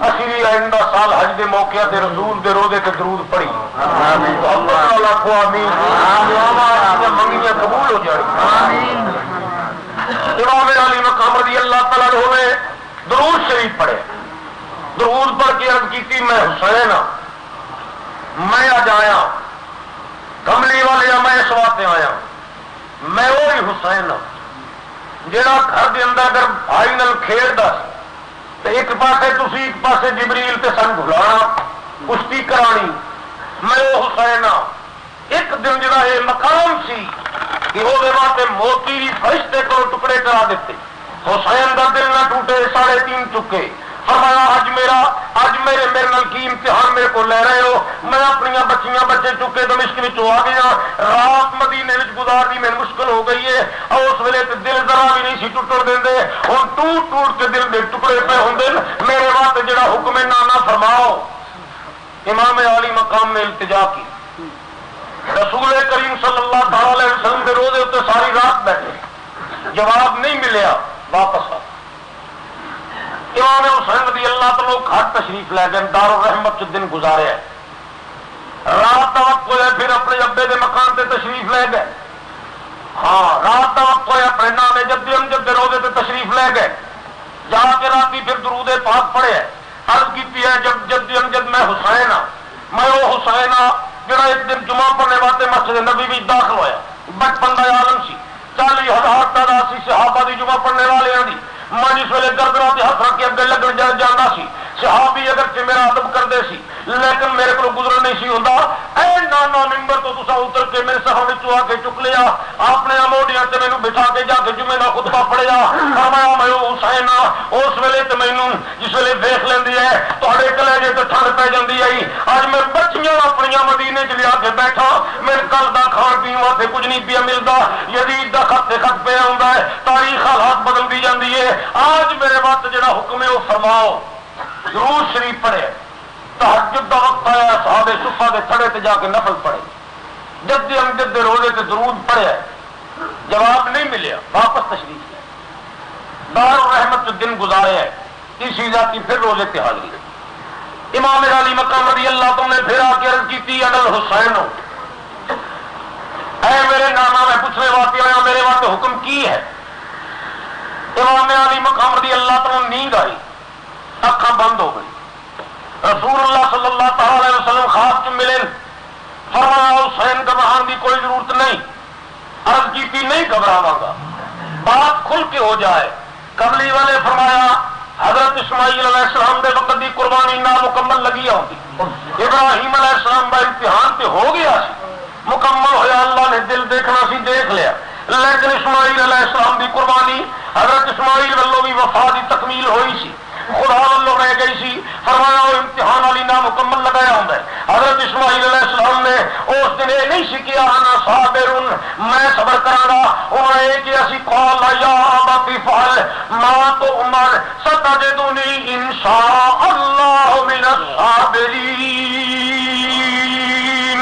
اسی آئندہ سال حج دے موقع تے رسول دے روزے تے درود پڑھی، اللہ لاکھو آمین، منگیاں قبول ہو جائیں۔ امام علی مقام رضی اللہ تعالیٰ نے درود شریف پڑھے، درود پڑھ کے عرض کی میں حسین ہوں، میں اج آیا کملی والے میں اس واسطے آیا میں وہی حسین ہوں جہاں گھر کے اندر اگر بھائی نال کھیڈدا ایک پاسے تسی ایک پاسے جبریل تے سن بھلانا کشتی کرانی میں حسین ایک دن جڑا یہ مقام سی کہ وہ واسطے موتی بھی فرشتے کو ٹکڑے کرا دیتے حسین کا دل نہ ٹوٹے 3.5 چکے فرمایا اج میرے نال کی امتحان میرے کو لے رہے ہو میں اپنی بچیاں بچے چکے دمشق میں آ گیا رات مدینے میں گزارنی میری مشکل ہو گئی ہے اور اس ویلے دل ذرا بھی نہیں سی ٹوٹن دیں ہوں ٹوٹ کے دل کے ٹکڑے پہ ہوں میرے واسطے جڑا حکم نانا فرماؤ امام عالی مقام نے التجا کی رسول کریم صلی اللہ تعالی علیہ وسلم کے روزے اتنے ساری رات بیٹھے جواب نہیں ملیا واپس آ امام حسین رضی اللہ تعالی گھر تشریف لے گئے دار الرحمت دن گزارے رات کا وقت ہوا پھر اپنے ابے کے مکان سے تشریف لے گئے ہاں رات کا وقت ہوا اپنے نام جد امجد روزے سے تشریف لے گئے جا کے راتی پھر درود پاک پڑھے عرض کی ہے جب جد امجد میں حسین میں وہ حسین جڑا ایک دن جمعہ پڑھنے واسطے مسجد نبی بھی داخل ہوا بچپن کا عالم سی 40,000 تعداد سی صحابہ دی جمعہ پڑھنے والے دی میں جس ویلے گردنا سے ہاتھ رکھ کے اگے لگن جانا سی صحابی اگر میرا ادب کرتے سی لیکن میرے کو گزر نہیں سی ہوتا اے نانا ممبر تو تصا اتر کے میرے سہا آ کے چک لیا اپنے موڈیا سے مینو بٹھا کے جا کے جمعے کا خطبہ پڑھیا فرمایا میں حسین اس ویلے تو مینو جس ویلے دیکھ لینی ہے تے کلیجے تو ٹھنڈ پی جاتی ہے اج میں بچیاں اپنی مدینے چ لیا کے بیٹھا میرے کل کا کھان پی واسطے کچھ نہیں پیا ملتا یزید کا خط سے خط پہ آتا ہے تاریخ حالات بدلتی جاتی ہے آج میرے وقت جڑا حکم ہے وہ فرماؤ درود شریف پڑھے تہجد کا وقت آیا صحابہ صفہ کے تھڑے تے جا کے نفل پڑھے جد امجد دے روزے تے درود پڑھے جواب نہیں ملیا واپس تشریف لے دار الرحمت دن گزارے ہے اسی ذاتی پھر روزے تے حاضری امام علی مقام رضی اللہ عنہ نے پھر آ کے عرض کی اگر حسین ہو اے میرے نانا میں پوچھنے واسطے آیا میرے واسطے حکم کی ہے امام علی مقام رضی اللہ عنہ نیند آئی اکھاں بند ہو گئی رسول اللہ صلی اللہ تعالی علیہ وسلم خواب چ ملے فرمایا حسین گھبرانے کی کوئی ضرورت نہیں عرض کی نہیں گھبراواں گا بات کھل کے ہو جائے کملی والے فرمایا حضرت اسماعیل علیہ السلام دے وقت دی قربانی نامکمل لگی ہوتی ابراہیم علیہ السلام کا امتحان تے ہو گیا سی مکمل ہویا اللہ نے دل دیکھنا سی دیکھ لیا لیکن اسماعیل علیہ السلام دی قربانی حضرت اسماعیل والوں بھی وفا دی تکمیل ہوئی سی خدا والوں رہ گئی سی فرمایا وہ امتحان والی نامکمل لگایا ہوں حضرت اسماعیل علیہ السلام نے اس دن یہ نہیں سیکھا انا صابر میں صبر کراں گا انہوں نے یہ کیا سی قال یا ابت فعل ما تؤمر ستجدنی انشاء اللہ من الصابرین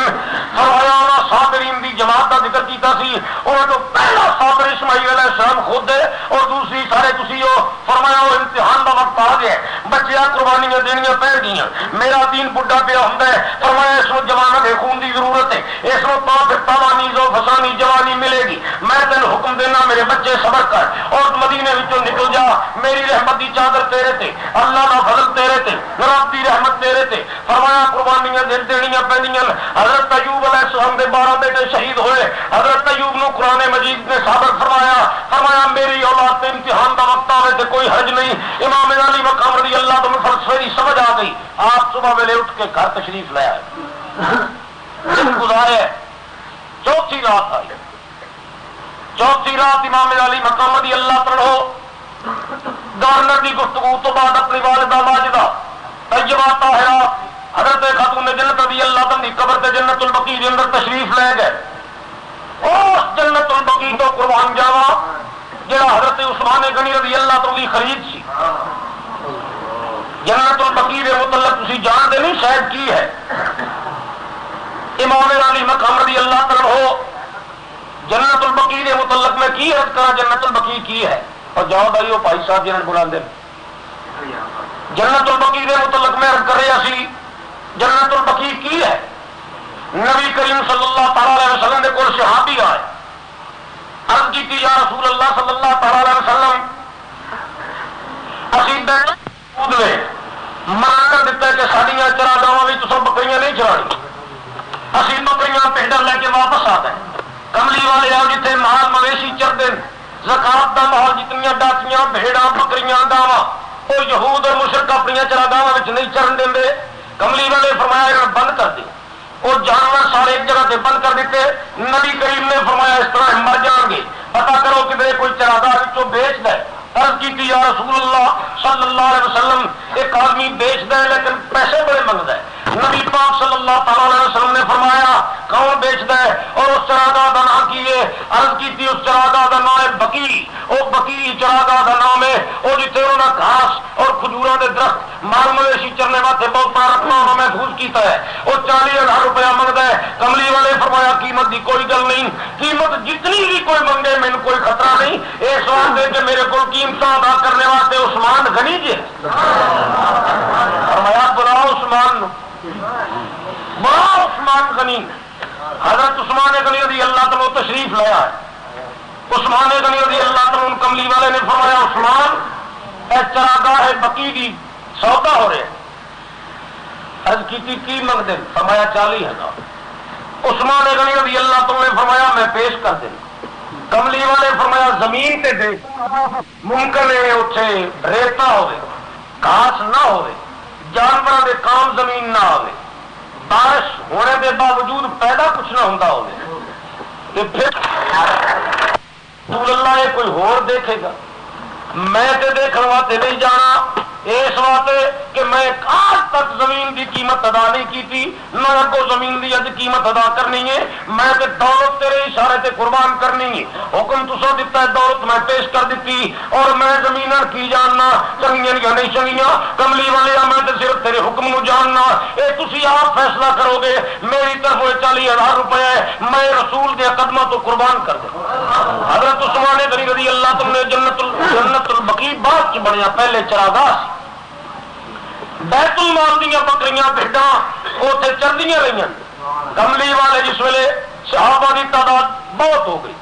فرمایا صابرین دی جماعت کا ذکر کیتا سی انہوں تو پہلا صابر اسماعیل علیہ السلام خود ہے اور دوسری سارے تسی ہو فرمایا وہ امتحان کا وقت آ گیا بچیاں قربانیاں دینیاں پہ گئی میرا دین بڈھا پیا ہوں فرمایا اس کو جوانت خون کی ضرورت ہے اس کو پھر توانیز و فسانی جوانی ملے گی میں تین حکم دینا میرے بچے صبر کر اور مدینے وچوں نکل جا میری رحمت کی چادر تیرے تے اللہ کا فضل تیرے تے رب کی رحمت تیرے تے فرمایا قربانیاں دینیاں پہنیاں حضرت ایوب علیہ السلام کے 12 بیٹے شہید ہوئے حضرت ایوب نو قرآن مجید نے ثابت فرمایا میری اولاد تے امتحان کا وقت آئے تے کوئی حرج نہیں امام علی مقام رضی اللہ عنہ فلسفے کی سمجھ آ گئی آپ صبح ویلے اٹھ کے گھر تشریف لے آئے دن گزارے چوتھی رات آئی چوتھی رات امام علی مقام رضی اللہ عنہ گورنر کی گفتگو تو بعد اپنی والدہ ماجدہ طیبہ طاہرہ حضرت خاتون جنت رضی اللہ عنہ کی قبر تے جنت البقیع کے اندر تشریف لے گئے اس جنت البقیع تو قربان جاوا جڑا حضرت عثمان غنی رضی اللہ عنہ کی خرید سی جنت البقیع کے متعلق تسی جانتے نہیں شاید کی ہے امام علی مقام رضی اللہ عنہ جنت البقیع کے متعلق میں کی عرض کرا جنت البقیع کی ہے اور جاؤ بھائی وہ بھائی صاحب جنہوں بلا دیں جنت البقیع کے متعلق میں عرض کر رہا سی جنت البقیع کی ہے نبی کریم صلی اللہ تعالی علیہ وسلم کے کول صحابی آئے عرض کی یا رسول اللہ صلی اللہ تعالی علیہ وسلم اسی دود میں منع کر دیتا ہے کہ ساڑیاں چرا گاواں بھی تو بکریاں نہیں چرانی اسی بکریاں پینڈر لے کے واپس آتے ہیں کملی والے آؤ جتنے مال مویشی چرتے زکات کا مال جتنی ڈاکیاں بھیڑاں بکریاں گاواں وہ یہود اور مشرک اپنی چراگاہاں نہیں چرن دیں. کملی والے فرمایا بند کر دے. وہ جانور سارے ایک جگہ سے بند کر دیتے. نبی کریم نے فرمایا اس طرح مر جان گے, پتا کرو کہ کوئی چراگاہ بیچ دے. عرض کی یا رسول اللہ صلی اللہ علیہ وسلم, ایک آدمی بیچ دے لیکن پیسے بڑے منگتا ہے. نبی پاک صلی اللہ تعالی علیہ وسلم نے فرمایا کون بیچ دے اور اس چراگاہ کا نام کی ہے. عرض کی اس چراگاہ کا نام ہے بقی. وہ بقی چراگاہ کا نام ہے وہ جتنے انہوں نے گھاس اور کھجوروں کے درخت مال مویشی چرنے واسطے بہت بڑا رقم انہوں نے محفوظ کیتا ہے. وہ 40,000 روپیہ منگتا ہے. کملی والے فرمایا قیمت کی کوئی گل نہیں, قیمت جتنی بھی کوئی منگے مجھے کوئی خطرہ نہیں. اس واسطے کہ میرے کو قیمت ادا کرنے واسطے عثمان غنی جی. فرمایا بلاؤ عثمان, بلاؤ عثمان غنی. حضرت عثمان غنی رضی اللہ تعالیٰ تشریف لایا ہے. عثمان غنی رضی اللہ تعالیٰ کملی والے نے فرمایا عثمان اے چراگاہ بقی کی سودا ہو رہے. عرض کی منگتے؟ فرمایا 40,000. عثمان غنی رضی اللہ تعالیٰ نے فرمایا میں پیش کر دیں. کملی والے فرمایا زمین تے دے, ممکن ہے اتنے ریتا ہوئے, گھاس نہ ہوئے, جانوروں کے کام زمین نہ ہوئے, بارش ہونے کے باوجود پیدا کچھ نہ ہوتا ہوئے, پھر رسول اللہ یہ کوئی ہور دیکھے گا. میں تے دیکھنے واسطے نہیں جانا, اس واسطے کہ میں آج تک زمین کی قیمت ادا نہیں کی تھی, نہ کو زمین کی اج قیمت ادا کرنی ہے. میں تے دولت تیرے اشارے تے قربان کرنی ہے. حکم تسا دیتا ہے, دولت میں پیش کر دیتی, اور میں زمین کی جاننا چنگیاں یا نہیں چنگیاں. کملی والے میں تے صرف تیرے حکم نو جاننا. اے تسی آپ فیصلہ کرو گے. میری طرف 40,000 روپے ہے, میں رسول دے قدموں تو قربان کر دوں. حضرت عثمان غنی رضی اللہ تعالی نے جنت البقیع بعد چ بنیا, پہلے چراگاہ سی. بیت المال دیا بکریاں بھیڈاں اتنے چردیاں رہی. کملی والے جس ویلے صحابہ کی تعداد بہت ہو گئی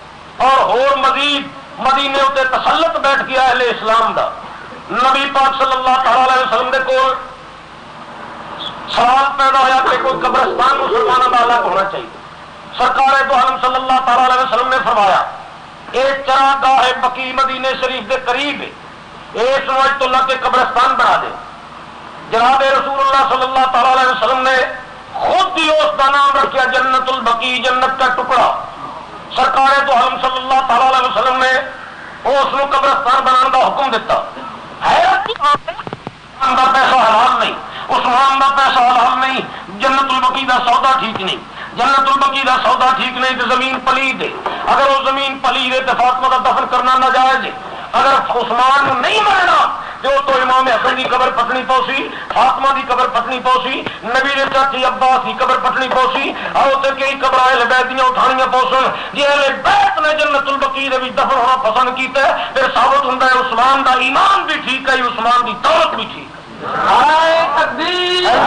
اور ہور مزید مدینے اتنے تسلط بیٹھ گیا اہل اسلام دا. نبی پاک صلی اللہ تعالی علیہ وسلم کے کول سوال پیدا ہوا کہ کوئی قبرستان مسلمانوں کا الگ ہونا چاہیے. سرکار دو عالم صلی اللہ تعالی علیہ وسلم نے فرمایا ایک چراگاہ بقیع مدینے شریف کے قریب ہے, اس وقت تو لگ کے قبرستان بنا دے. جناب رسول اللہ صلی اللہ تعالی علیہ وسلم نے خود ہی اس کا نام رکھا جنت البقیع, جنت کا ٹکڑا. سرکار دو عالم صلی اللہ تعالی علیہ وسلم نے اس کو قبرستان بنانے کا حکم دیتا. کا پیسہ حلال نہیں, عثمان کا پیسہ حلال نہیں, جنت البقیع کا سودا ٹھیک نہیں. جنت البقیع کا سودا ٹھیک نہیں تو زمین پلید ہے. اگر وہ زمین پلید ہے تو فاطمہ کا دفن کرنا ناجائز ہے. اگر عثمان کو نہیں مرنا تو امام حسن کی قبر پٹنی پوسی, فاطمہ کی قبر پٹنی پوسی, نبی کے چاچی عباس کی قبر پٹنی پوسی, اور اسے کئی قبر اہل بیت دیاں اٹھانیاں پوسن. جی اہل بیت نے جنت البقیع دے وچ دفن ہونا پسند کیتا ہے, پھر ثابت ہوندا ہے عثمان دا ایمان بھی ٹھیک ہے, عثمان دی دولت بھی ٹھیک ہے. نعرہ تکبیر, نعرہ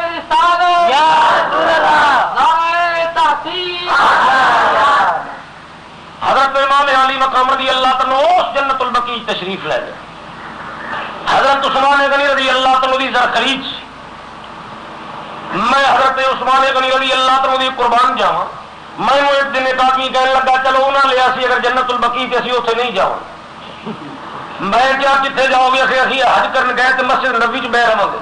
رسالت, یا رسول اللہ, نعرہ تحقیق. حضرت امام علی مقام رضی اللہ تعالیٰ اس جنت البقیع تشریف لے گئے. حضرت عثمان غنی رضی اللہ تعالیٰ دی زرخرید, میں حضرت عثمان غنی رضی اللہ تعالیٰ دی قربان جاواں. میں ایک دن ایک آدمی کہنے لگا چلو انہاں لیا سی اگر جنت البقیع تے اسی اتنے نہیں جاواں. میں کیا کتنے جاؤ گے؟ اسی حج کرن گئے تو مسجد نبی چ بہ رہاں گے.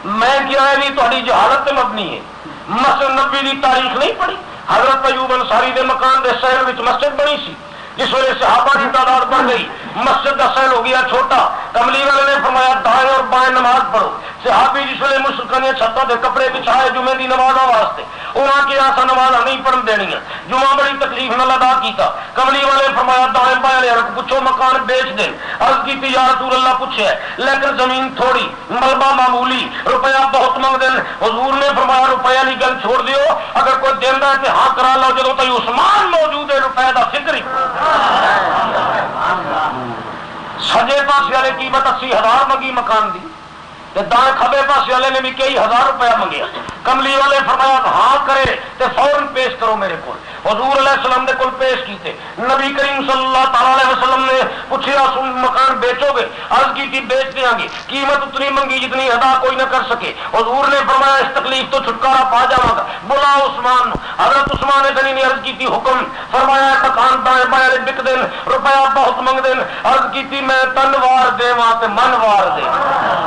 میں کیا ہے بھی تہاڈی جہالت تے مبنی ہے, مسجد نبی دی تاریخ نہیں پڑھی. حضرت ایوب انصاری دے مکان دے شہر وچ مسجد بنی سی, جس ویلے صحابہ کی تعداد بڑھ گئی, مسجد کا سیل ہو گیا چھوٹا. کملی والے نے فرمایا دائیں اور بائیں نماز پڑھو. صحابی جس ویلے مشرکاں دی چھتاں تے کپڑے بچھائے جمعے دی نمازاں واسطے, انہاں کی آسا نمازاں نہیں پڑھن دینیاں, جمعہ بڑی تکلیف نال ادا کیتا. کملی والے فرمایا دائیں بائیں والے پوچھو مکان بیچ دیں. عرض کی یا رسول اللہ پوچھے لیکن زمین تھوڑی, ملبہ معمولی, روپیہ بہت منگ دیں. حضور نے فرمایا روپیہ کی گل چھوڑ دیو, اگر کوئی دیندا ہے تے ہاں کرا لو, جدوں تک عثمان موجود ہے روپے دا فکر ہی. سجے پاس والے قیمت 80,000 منگی مکان دی, دائیں کھبے پاس والے نے بھی کئی 1000 روپیہ منگیا. کملی والے فرمایا ہاں کرے تو فوراً پیش کرو میرے کو. حضور علیہ السلام نے کل پیش کیتے. نبی کریم صلی اللہ تعالی علیہ وسلم نے پوچھا مکان بیچو گے؟ عرض کی تھی بیچ دیں گے. قیمت اتنی منگی جتنی ادا کوئی نہ کر سکے. حضور نے فرمایا اس تکلیف تو چھٹکارا پا جاؤں گا. بلا عثمان. حضرت عثمان غنی نے عرض کی تھی حکم. فرمایا مکان دائیں بائیں بک دین، روپیہ بہت منگ دین. عرض کی تھی میں تن وار دے وہاں من وار دے.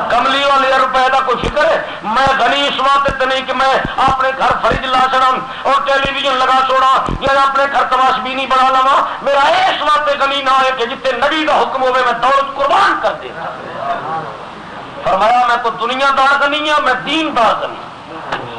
کملی والے روپے کا کوئی فکر ہے؟ میں غنی اس واسطے نہیں کہ میں اپنے گھر فریج لا چڑا اور ٹیلی ویژن لگا چھوڑا یا اپنے گھر تماش بھی نہیں بنا لوا. میرا اس واسطے غنی نہ ہے کہ جتنے نبی کا حکم ہوئے میں دولت قربان کر دے. فرمایا میں تو دنیا دار غنی ہوں، میں دین دار غنی.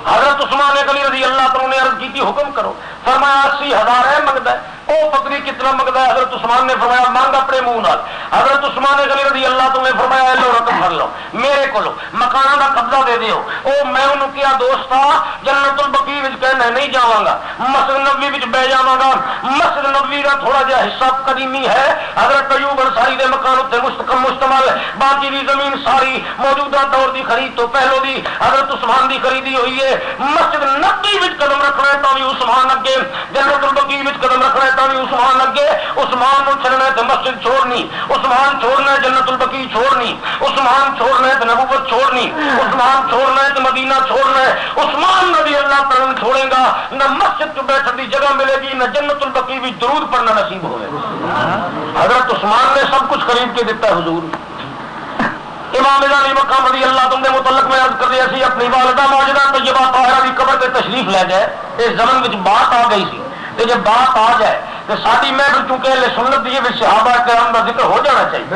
حضرت عثمان غنی رضی اللہ تعالیٰ نے عرض کی تھی حکم کرو. فرمایا 80,000 ہے منگتا ہے. او پتنی کتنا منگتا ہے؟ حضرت عثمان نے فرمایا مانگ اپنے منہ نال. حضرت عثمان غنی رضی اللہ تعالیٰ نے فرمایا لو رقم بھر لو میرے کو مکانہ کا قبضہ دے دیو. او میں انہوں کیا دوست تھا جنت البقیع کہنا نہیں جاواں گا، مسجد نبوی وچ بہ جاواں گا. مسجد نبوی کا تھوڑا جہا حصہ قدیمی ہے. حضرت ایوب انصاری دے مکان اتنے مشتمل، باقی دی زمین ساری موجودہ دور دی خرید تو پہلو دی حضرت عثمان دی خریدی ہوئی ہے. مسجد نبوی وچ قدم رکھنا ہے تو بھی عثمان اگے، جنت البقیع وچ قدم رکھنا ہے تو بھی عثمان اگے. عثمان کو چھڑنا ہے تو مسجد چھوڑنی، عثمان چھوڑنا ہے جنت البقیع چھوڑنی، عثمان چھوڑنا ہے تو نبوت چھوڑنی، عثمان چھوڑنا ہے تو مدینہ چھوڑنا ہے. عثمان نبی اللہ تعالیٰ چھوڑے گا نہ مسجد کو بیٹھنے کی جگہ ملے گی نہ جنت البقیع بھی درود پڑھنا نصیب ہوئے. حضرت عثمان نے سب کچھ خرید کے دیتا ہے حضور. امام علی مقام رضی اللہ تم نے متعلق میں عرض کر دیا سی اپنی والدہ ماجدہ طیبہ طاہرہ کی قبر پہ تشریف لے جائے. اس زمن میں بات آ گئی سی کہ جب بات آ جائے تو ساری محفل چونکہ اہل سنت دی صحابہ کرام کا ذکر ہو جانا چاہیے.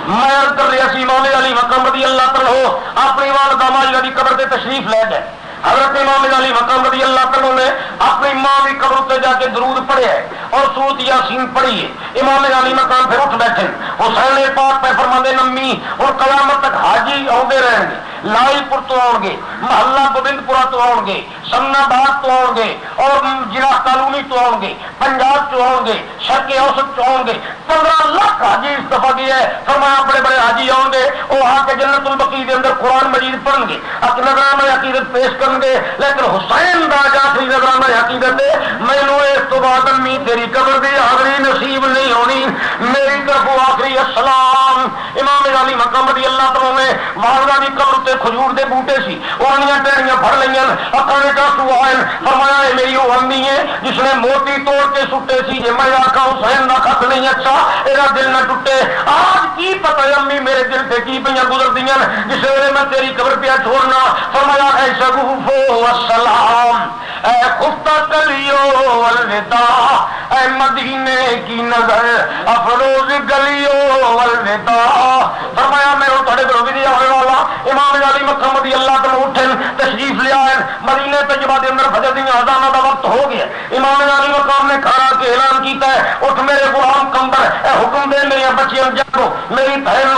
میں عرض کر رہا سی امام علی مقام رضی اللہ تعالیٰ اپنی والدہ ماجدہ کی قبر پہ تشریف لے جائے. حضرت امام علی مقام رضی اللہ تعالیٰ نے اپنی ماں کی قبر پہ جا کے درود پڑھے ہے اور سورۃ یاسین پڑھی ہے. امام علی مقام پھر اٹھ بیٹھے. حسین پاک پہ فرماندے نمی اور قیامت تک حاجی آتے رہیں گے. لائی پور تو آؤ گے، محلہ گوبند پورا تو آؤ گے، سمنا باد تو آؤ گے اور جناح کالونی تو آؤ گے، پنجاب تو آؤ گے، شرق اوسط تو آؤ گے. 15 لاکھ حاجی اس دفعہ کی ہے. فرمایا بڑے بڑے حاجی آؤ گے وہ آ کے جنت البقیع کے اندر قرآن مجید پڑھیں گے، نظرانہ عقیدت پیش کریں گے. لیکن حسین راج آخری نظرانہ عقیدت مینو اس تو بعد امی تیری قبر دی حاضری نصیب نہیں ہونی، میری طرف آخری السلام. امام علی مقام رضی اللہ تعالیٰ نے والدہ کی قبر تے کھجور دے بوٹے سی وہ ٹہنیاں پھڑ لیا اکانے کا سو آئے. فرمایا میری وہ امی ہے جس نے موتی توڑ کے سٹے سی جی میں آخا حسین کا خط نہیں اچھا میرا دل نہ ٹوٹے. آج کی پتہ امی میرے دل سے کی پہ گزر دیا جس ویلے میں تیری قبر پہ چھوڑنا. فرمایا اے شگوفو السلام، اے خفتہ کلیو الوداع، اے مدینے کی نظر افروز گلیو الوداع. فرمایا میں وہ تھوڑے گھروں بھی آنے والا. امام علی مقام رضی اللہ تعالیٰ اٹھے تشریف لے آئے. مدینے طیبہ کے اندر فجر دی اذان کا وقت ہو گیا. امام علی مقام نے کھڑا کے اعلان کیتا ہے اٹھ میرے غلام کمبر، اے حکم دے میری بچیاں جاگو، میری بہن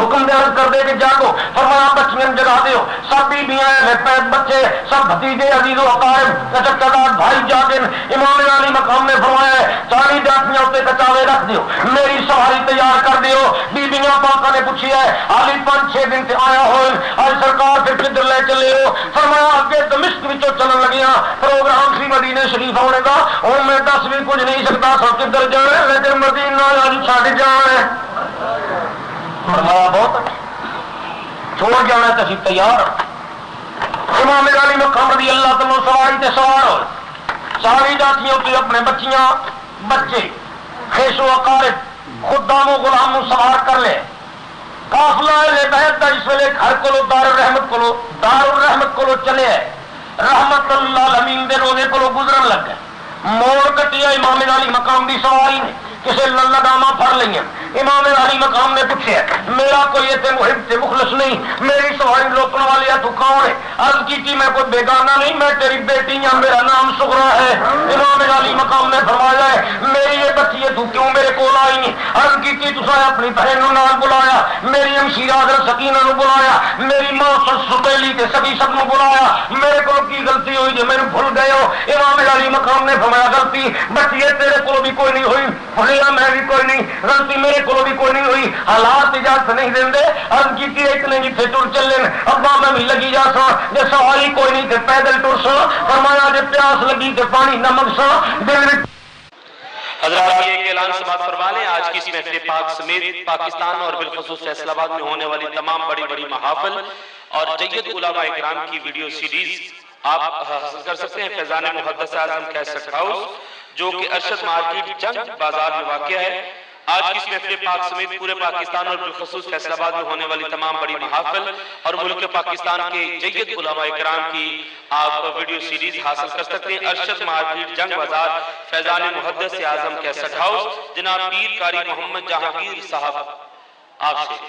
حکم دے عرض کر دے کہ جاگو. فرمایا بچیاں جگا دیو، سب بیبیاں بچے سب بھتیجے عزیز و اقارب چچا بھائی جاگن. امام علی مقام نے فرمایا 40 جاتیاں اتنے کچاوے رکھ دیو، میری سواری تیار کر دیو. بیبیاں پاکاں نے پوچھی ہے علی 5-6 دن سے آیا ہوئے آج سرکار پھر کدھر لے چلے ہو؟ فرمایا اگے دمشق وچوں چلن لگیا پروگرام سی مدینے شریف آنے کا. ہوں میں دس بھی کچھ نہیں سکتا سب کدھر جانا لیکن مدینہ آج چھڈ جانا ہے. فرمایا بہت چھوڑ جانا تو اسی تیار. امام علی مقام رضی اللہ تعالیٰ سواری تے سوار ہو ساری جاتیوں کی اپنے بچیاں بچے خیش و اقارب خدام و غلام سوار کر لے. قافلہ لے بہت اس ویلے گھر کو دار الرحمت کو چلے رحمت اللہ العالمین دے روزے کو گزرن لگ گئے. موڑ کٹیا امام علی مقام دی سواری نے کسی لگامہ پھڑ لیں. امام علی مقام نے پوچھا میرا کوئی اتنے محب تے مخلص نہیں، میری سواری روکنے والی ہے تو کون ہے؟ عرض کی میں کوئی بیگانہ نہیں، میں تیری بیٹی ہوں، میرا نام سغرا ہے. امام علی مقام نے فرمایا ہے میری یہ بچی ہے تو کیوں میرے کو آئی؟ عرض کی تصا اپنی بہن نال بلایا، میری شیرہ حضرت سکینہ نو بلایا، میری ماں سپیلی کے سبھی سب نو بلایا، میرے کو کی غلطی ہوئی جو میرے بھول گئے ہو؟ امام علی مقام نے فرمایا غلطی بچیے تیرے کو بھی کوئی نہیں ہوئی، بھولیا میں بھی کوئی نہیں، غلطی میرے کو بھی کوئی نہیں ہوئی، حالات اجازت نہیں دیں دے، عرض کی تھی اتنے جتھے ٹر چلن ابا میں بھی لگی جا سا، جے سواری کوئی نہیں تے پیدل ٹر سا، فرمایا جے پیاس لگی تے پانی نہ منگ سا، دل وچ حضرات یہ ایک اعلان سماعت فرما لیں، آج کی اس محفل پاک سمیت پاکستان اور بالخصوص فیصل آباد میں ہونے والی تمام بڑی بڑی محافل اور جید علماء اکرام کی ویڈیو سیریز آپ حاصل کر سکتے ہیں فیضان محدث اعظم کیسٹ ہاؤس جو کہ ارشد مارکیٹ جنگ بازار میں واقع ہے۔ آج کی اس محفل پاک سمیت پورے پاکستان اور بالخصوص فیصل آباد میں ہونے والی تمام بڑی محافل اور ملک پاکستان کے جید علماء اکرام کی آپ ویڈیو سیریز حاصل کر سکتے ہیں۔ ارشد مارکیٹ جنگ بازار فیضان محدث اعظم کیسٹ ہاؤس، جناب پیر قاری محمد جہانگیر صاحب آپ سے